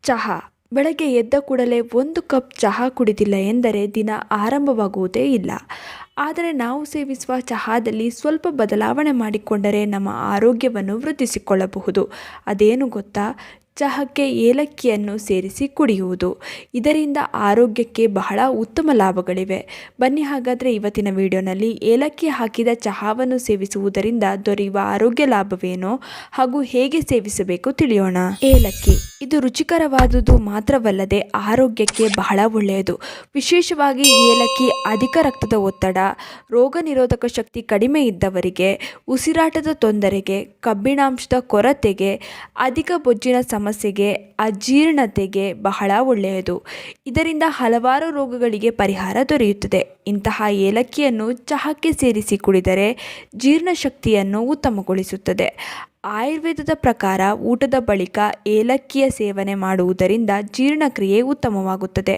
ಚಹಾ. ಬೆಳಗ್ಗೆ ಎದ್ದ ಕೂಡಲೇ ಒಂದು ಕಪ್ ಚಹಾ ಕುಡಿದಿಲ್ಲ ಎಂದರೆ ದಿನ ಆರಂಭವಾಗುವುದೇ ಇಲ್ಲ. ಆದರೆ ನಾವು ಸೇವಿಸುವ ಚಹಾದಲ್ಲಿ ಸ್ವಲ್ಪ ಬದಲಾವಣೆ ಮಾಡಿಕೊಂಡರೆ ನಮ್ಮ ಆರೋಗ್ಯವನ್ನು ವೃದ್ಧಿಸಿಕೊಳ್ಳಬಹುದು. ಅದೇನು ಗೊತ್ತಾ? ಚಹಾಕ್ಕೆ ಏಲಕ್ಕಿಯನ್ನು ಸೇರಿಸಿ ಕುಡಿಯುವುದು. ಇದರಿಂದ ಆರೋಗ್ಯಕ್ಕೆ ಬಹಳ ಉತ್ತಮ ಲಾಭಗಳಿವೆ. ಬನ್ನಿ ಹಾಗಾದರೆ ಇವತ್ತಿನ ವಿಡಿಯೋನಲ್ಲಿ ಏಲಕ್ಕಿ ಹಾಕಿದ ಚಹಾವನ್ನು ಸೇವಿಸುವುದರಿಂದ ದೊರೆಯುವ ಆರೋಗ್ಯ ಲಾಭವೇನೋ ಹಾಗೂ ಹೇಗೆ ಸೇವಿಸಬೇಕು ತಿಳಿಯೋಣ. ಏಲಕ್ಕಿ ಇದು ರುಚಿಕರವಾದುದು ಮಾತ್ರವಲ್ಲದೆ ಆರೋಗ್ಯಕ್ಕೆ ಬಹಳ ಒಳ್ಳೆಯದು. ವಿಶೇಷವಾಗಿ ಏಲಕ್ಕಿ ಅಧಿಕ ರಕ್ತದ ಒತ್ತಡ, ರೋಗ ನಿರೋಧಕ ಶಕ್ತಿ ಕಡಿಮೆ ಇದ್ದವರಿಗೆ, ಉಸಿರಾಟದ ತೊಂದರೆಗೆ, ಕಬ್ಬಿಣಾಂಶದ ಕೊರತೆಗೆ, ಅಧಿಕ ಬೊಜ್ಜಿನ ಸಮಸ್ಯೆಗೆ, ಅಜೀರ್ಣತೆಗೆ ಬಹಳ ಒಳ್ಳೆಯದು. ಇದರಿಂದ ಹಲವಾರು ರೋಗಗಳಿಗೆ ಪರಿಹಾರ ದೊರೆಯುತ್ತದೆ. ಇಂತಹ ಏಲಕ್ಕಿಯನ್ನು ಚಹಾಕ್ಕೆ ಸೇರಿಸಿ ಕುಡಿದರೆ ಜೀರ್ಣಶಕ್ತಿಯನ್ನು ಉತ್ತಮಗೊಳಿಸುತ್ತದೆ. ಆಯುರ್ವೇದದ ಪ್ರಕಾರ ಊಟದ ಬಳಿಕ ಏಲಕ್ಕಿಯ ಸೇವನೆ ಮಾಡುವುದರಿಂದ ಜೀರ್ಣಕ್ರಿಯೆ ಉತ್ತಮವಾಗುತ್ತದೆ.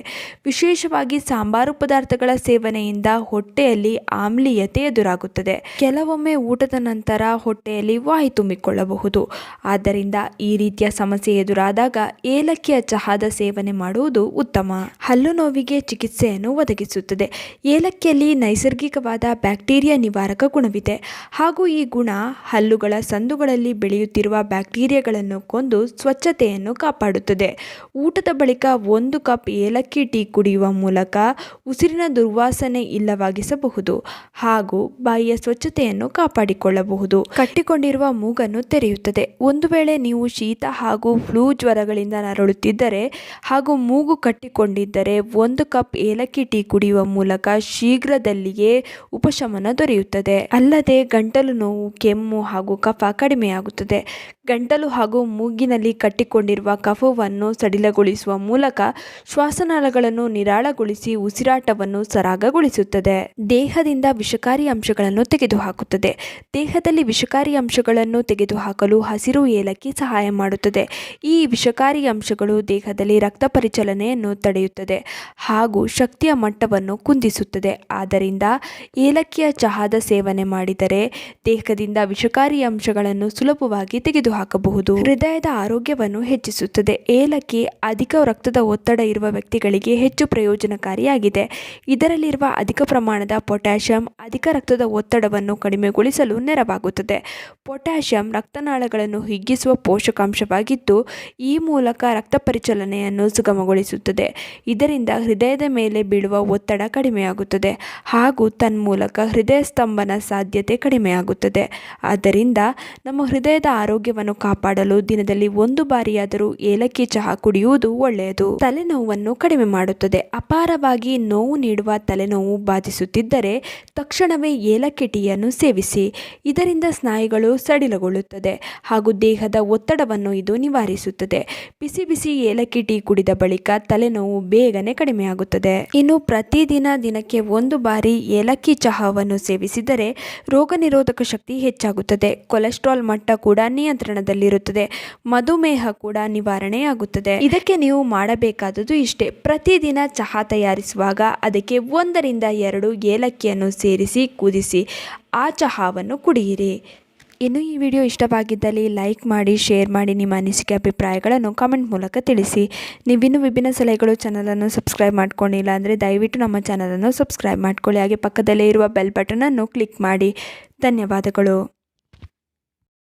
ವಿಶೇಷವಾಗಿ ಸಾಂಬಾರು ಪದಾರ್ಥಗಳ ಸೇವನೆಯಿಂದ ಹೊಟ್ಟೆಯಲ್ಲಿ ಆಮ್ಲೀಯತೆ ಎದುರಾಗುತ್ತದೆ. ಕೆಲವೊಮ್ಮೆ ಊಟದ ನಂತರ ಹೊಟ್ಟೆಯಲ್ಲಿ ವಾಯು ತುಂಬಿಕೊಳ್ಳಬಹುದು. ಆದ್ದರಿಂದ ಈ ರೀತಿಯ ಸಮಸ್ಯೆ ಎದುರಾದಾಗ ಏಲಕ್ಕಿಯ ಚಹಾದ ಸೇವನೆ ಮಾಡುವುದು ಉತ್ತಮ. ಹಲ್ಲು ನೋವಿಗೆ ಚಿಕಿತ್ಸೆಯನ್ನು ಒದಗಿಸುತ್ತದೆ. ಏಲಕ್ಕಿಯಲ್ಲಿ ನೈಸರ್ಗಿಕವಾದ ಬ್ಯಾಕ್ಟೀರಿಯಾ ನಿವಾರಕ ಗುಣವಿದೆ ಹಾಗೂ ಈ ಗುಣ ಹಲ್ಲುಗಳ ಸಂದುಗಳಲ್ಲಿ ಬೆಳೆಯುತ್ತಿರುವ ಬ್ಯಾಕ್ಟೀರಿಯಾಗಳನ್ನು ಕೊಂದು ಸ್ವಚ್ಛತೆಯನ್ನು ಕಾಪಾಡುತ್ತದೆ. ಊಟದ ಬಳಿಕ 1 ಕಪ್ ಏಲಕ್ಕಿ ಟೀ ಕುಡಿಯುವ ಮೂಲಕ ಉಸಿರಿನ ದುರ್ವಾಸನೆ ಇಲ್ಲವಾಗಿಸಬಹುದು ಹಾಗೂ ಬಾಯಿಯ ಸ್ವಚ್ಛತೆಯನ್ನು ಕಾಪಾಡಿಕೊಳ್ಳಬಹುದು. ಕಟ್ಟಿಕೊಂಡಿರುವ ಮೂಗನ್ನು ತೆರೆಯುತ್ತದೆ. ಒಂದು ವೇಳೆ ನೀವು ಶೀತ ಹಾಗೂ ಫ್ಲೂ ಜ್ವರಗಳಿಂದ ನರಳುತ್ತಿದ್ದರೆ ಹಾಗೂ ಮೂಗು ಕಟ್ಟಿಕೊಂಡಿದ್ದರೆ 1 ಕಪ್ ಏಲಕ್ಕಿ ಟೀ ಕುಡಿಯುವ ಮೂಲಕ ಶೀಘ್ರದಲ್ಲಿಯೇ ಉಪಶಮನ ದೊರೆಯುತ್ತದೆ. ಅಲ್ಲದೆ ಗಂಟಲು ನೋವು, ಕೆಮ್ಮು ಹಾಗೂ ಕಫ ಕಡಿಮೆಯಾಗುತ್ತದೆ. ಗಂಟಲು ಹಾಗೂ ಮೂಗಿನಲ್ಲಿ ಕಟ್ಟಿಕೊಂಡಿರುವ ಕಫವನ್ನು ಸಡಿಲಗೊಳಿಸುವ ಮೂಲಕ ಶ್ವಾಸನಾಳಗಳನ್ನು ನಿರಾಳಗೊಳಿಸಿ ಉಸಿರಾಟವನ್ನು ಸರಾಗಗೊಳಿಸುತ್ತದೆ. ದೇಹದಿಂದ ವಿಷಕಾರಿ ಅಂಶಗಳನ್ನು ತೆಗೆದುಹಾಕುತ್ತದೆ. ದೇಹದಲ್ಲಿ ವಿಷಕಾರಿ ಅಂಶಗಳನ್ನು ತೆಗೆದುಹಾಕಲು ಹಸಿರು ಏಲಕ್ಕಿ ಸಹಾಯ ಮಾಡುತ್ತದೆ. ಈ ವಿಷಕಾರಿ ಅಂಶಗಳು ದೇಹದಲ್ಲಿ ರಕ್ತ ಪರಿಚಲನೆಯನ್ನು ತಡೆಯುತ್ತದೆ ಹಾಗೂ ಶಕ್ತಿಯ ಮಟ್ಟವನ್ನು ಕುಂದಿಸುತ್ತದೆ. ಆದ್ದರಿಂದ ಏಲಕ್ಕಿಯ ಚಹಾದ ಸೇವನೆ ಮಾಡಿದರೆ ದೇಹದಿಂದ ವಿಷಕಾರಿ ಅಂಶಗಳನ್ನು ಸುಲಭವಾಗಿ ತೆಗೆದುಹಾಕಬಹುದು. ಹೃದಯದ ಆರೋಗ್ಯವನ್ನು ಹೆಚ್ಚಿಸುತ್ತದೆ. ಏಲಕ್ಕಿ ಅಧಿಕ ರಕ್ತದ ಒತ್ತಡ ಇರುವ ವ್ಯಕ್ತಿಗಳಿಗೆ ಹೆಚ್ಚು ಪ್ರಯೋಜನಕಾರಿಯಾಗಿದೆ. ಇದರಲ್ಲಿರುವ ಅಧಿಕ ಪ್ರಮಾಣದ ಪೊಟ್ಯಾಷಿಯಂ ಅಧಿಕ ರಕ್ತದ ಒತ್ತಡವನ್ನು ಕಡಿಮೆಗೊಳಿಸಲು ನೆರವಾಗುತ್ತದೆ. ಪೊಟ್ಯಾಷಿಯಂ ರಕ್ತನಾಳಗಳನ್ನು ಹಿಗ್ಗಿಸುವ ಪೋಷಕಾಂಶವಾಗಿದ್ದು ಈ ಮೂಲಕ ರಕ್ತ ಪರಿಚಲನೆಯನ್ನು ಸುಗಮಗೊಳಿಸುತ್ತದೆ. ಇದರಿಂದ ಹೃದಯದ ಮೇಲೆ ಬೀಳುವ ಒತ್ತಡ ಕಡಿಮೆಯಾಗುತ್ತದೆ ಹಾಗೂ ತನ್ಮೂಲಕ ಹೃದಯ ಸ್ತಂಭನ ಸಾಧ್ಯತೆ ಕಡಿಮೆಯಾಗುತ್ತದೆ. ಆದ್ದರಿಂದ ನಮ್ಮ ಹೃದಯದ ಆರೋಗ್ಯವನ್ನು ಕಾಪಾಡಲು ದಿನದಲ್ಲಿ 1 ಬಾರಿಯಾದರೂ ಏಲಕ್ಕಿ ಚಹಾ ಕುಡಿಯುವುದು ಒಳ್ಳೆಯದು. ತಲೆನೋವನ್ನು ಕಡಿಮೆ ಮಾಡುತ್ತದೆ. ಅಪಾರವಾಗಿ ನೋವು ನೀಡುವ ತಲೆನೋವು ಬಾಧಿಸುತ್ತಿದ್ದರೆ ತಕ್ಷಣವೇ ಏಲಕ್ಕಿ ಟೀಯನ್ನು ಸೇವಿಸಿ. ಇದರಿಂದ ಸ್ನಾಯುಗಳು ಸಡಿಲಗೊಳ್ಳುತ್ತದೆ ಹಾಗೂ ದೇಹದ ಒತ್ತಡವನ್ನು ಇದು ನಿವಾರಿಸುತ್ತದೆ. ಬಿಸಿ ಬಿಸಿ ಏಲಕ್ಕಿ ಟೀ ಕುಡಿದ ಬಳಿಕ ತಲೆನೋವು ಬೇಗನೆ ಕಡಿಮೆಯಾಗುತ್ತದೆ. ಇನ್ನು ಪ್ರತಿದಿನ ದಿನಕ್ಕೆ 1 ಬಾರಿ ಏಲಕ್ಕಿ ಚಹಾವನ್ನು ಸೇವಿಸಿದರೆ ರೋಗ ನಿರೋಧಕ ಶಕ್ತಿ ಹೆಚ್ಚಾಗುತ್ತದೆ. ಕೊಲೆಸ್ಟ್ರಾಲ್ ಮಟ್ಟ ಕೂಡ ನಿಯಂತ್ರಣದಲ್ಲಿರುತ್ತದೆ. ಮಧುಮೇಹ ಕೂಡ ನಿವಾರಣೆಯಾಗುತ್ತದೆ. ಇದಕ್ಕೆ ನೀವು ಮಾಡಬೇಕಾದುದು ಇಷ್ಟೇ. ಪ್ರತಿದಿನ ಚಹಾ ತಯಾರಿಸುವಾಗ ಅದಕ್ಕೆ 1 ರಿಂದ 2 ಏಲಕ್ಕಿಯನ್ನು ಸೇರಿಸಿ ಕುದಿಸಿ ಆ ಚಹಾವನ್ನು ಕುಡಿಯಿರಿ. ಇನ್ನು ಈ ವಿಡಿಯೋ ಇಷ್ಟವಾಗಿದ್ದಲ್ಲಿ ಲೈಕ್ ಮಾಡಿ, ಶೇರ್ ಮಾಡಿ, ನಿಮ್ಮ ಅನಿಸಿಕೆ ಅಭಿಪ್ರಾಯಗಳನ್ನು ಕಾಮೆಂಟ್ ಮೂಲಕ ತಿಳಿಸಿ. ನೀವಿನ್ನೂ ವಿಭಿನ್ನ ಸಲಹೆಗಳು ಚಾನಲನ್ನು ಸಬ್ಸ್ಕ್ರೈಬ್ ಮಾಡ್ಕೊಂಡಿಲ್ಲ ಅಂದರೆ ದಯವಿಟ್ಟು ನಮ್ಮ ಚಾನಲನ್ನು ಸಬ್ಸ್ಕ್ರೈಬ್ ಮಾಡ್ಕೊಳ್ಳಿ. ಹಾಗೆ ಪಕ್ಕದಲ್ಲೇ ಇರುವ ಬೆಲ್ ಬಟನನ್ನು ಕ್ಲಿಕ್ ಮಾಡಿ. ಧನ್ಯವಾದಗಳು.